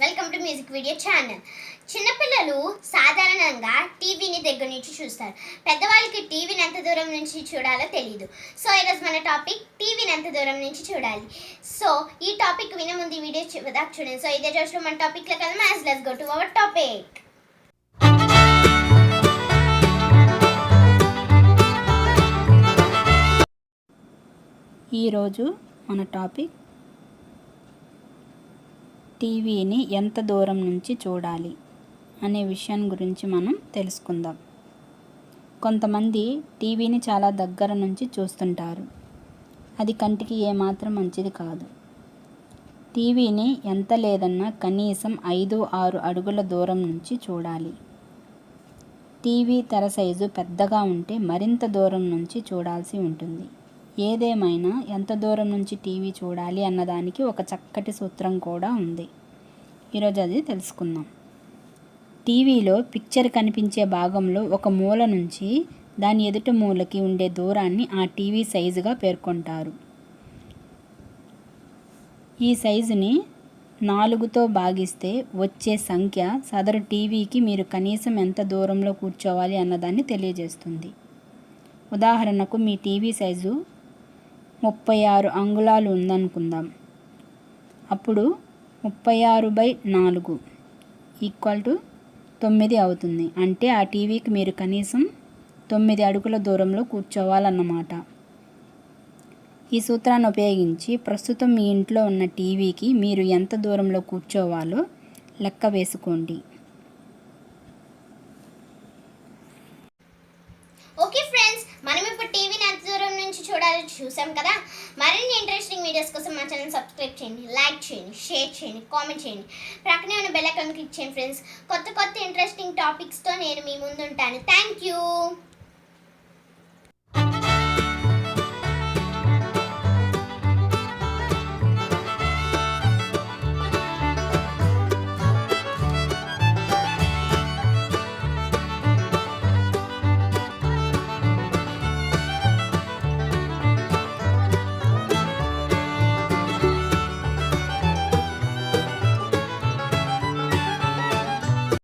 Welcome to music video channel. చిన్నపిల్లలు సాధారణంగా టీవీని దగ్గర నుంచి చూస్తారు. పెద్దవాళ్ళకి టీవీని ఎంత దూరం నుంచి చూడాలో తెలియదు. సో ఈరోజు మన టాపిక్ టీవీని ఎంత దూరం నుంచి చూడాలి. సో ఈ టాపిక్ వినే ముందు ఈ వీడియో దాకా చూడండి. సో ఇదే రోజులో మన టాపిక్లో కదా let's go to our topic. ఈరోజు మన టాపిక్ టీవీని ఎంత దూరం నుంచి చూడాలి అనే విషయం గురించి మనం తెలుసుకుందాం. కొంతమంది టీవీని చాలా దగ్గర నుంచి చూస్తుంటారు. అది కంటికి ఏమాత్రం మంచిది కాదు. టీవీని ఎంత లేదన్నా కనీసం 5-6 అడుగుల దూరం నుంచి చూడాలి. టీవీ తెర సైజు పెద్దగా ఉంటే మరింత దూరం నుంచి చూడాల్సి ఉంటుంది. ఏదేమైనా ఎంత దూరం నుంచి టీవీ చూడాలి అన్నదానికి ఒక చక్కటి సూత్రం కూడా ఉంది. ఈరోజు అది తెలుసుకుందాం. టీవీలో పిక్చర్ కనిపించే భాగంలో ఒక మూల నుంచి దాని ఎదుటి మూలకి ఉండే దూరాన్ని ఆ టీవీ సైజుగా పేర్కొంటారు. ఈ సైజుని 4తో భాగిస్తే వచ్చే సంఖ్య సదరు టీవీకి మీరు కనీసం ఎంత దూరంలో కూర్చోవాలి అన్నదాన్ని తెలియజేస్తుంది. ఉదాహరణకు మీ టీవీ సైజు 36 అంగుళాలు ఉందనుకుందాం. అప్పుడు 36/4 = 9 అవుతుంది. అంటే ఆ టీవీకి మీరు కనీసం 9 అడుగుల దూరంలో కూర్చోవాలన్నమాట. ఈ సూత్రాన్ని ఉపయోగించి ప్రస్తుతం మీ ఇంట్లో ఉన్న టీవీకి మీరు ఎంత దూరంలో కూర్చోవాలో లెక్క వేసుకోండి. ఓకే ఫ్రెండ్స్, మనం ఇప్పుడు టీవీని ఎంత దూరం నుంచి చూడాలో చూసాం కదా. మరిన్ని ఇంట్రెస్టింగ్ వీడియోస్ కోసం మా ఛానల్ సబ్స్క్రైబ్ చేయండి, లైక్ చేయండి, షేర్ చేయండి, కామెంట్ చేయండి. ప్రక్కనే ఉన్న బెల్ ఐకాన్ క్లిక్ చేయండి ఫ్రెండ్స్. కొత్త ఇంట్రెస్టింగ్ టాపిక్స్తో నేను మీ ముందు ఉంటాను. Thank you.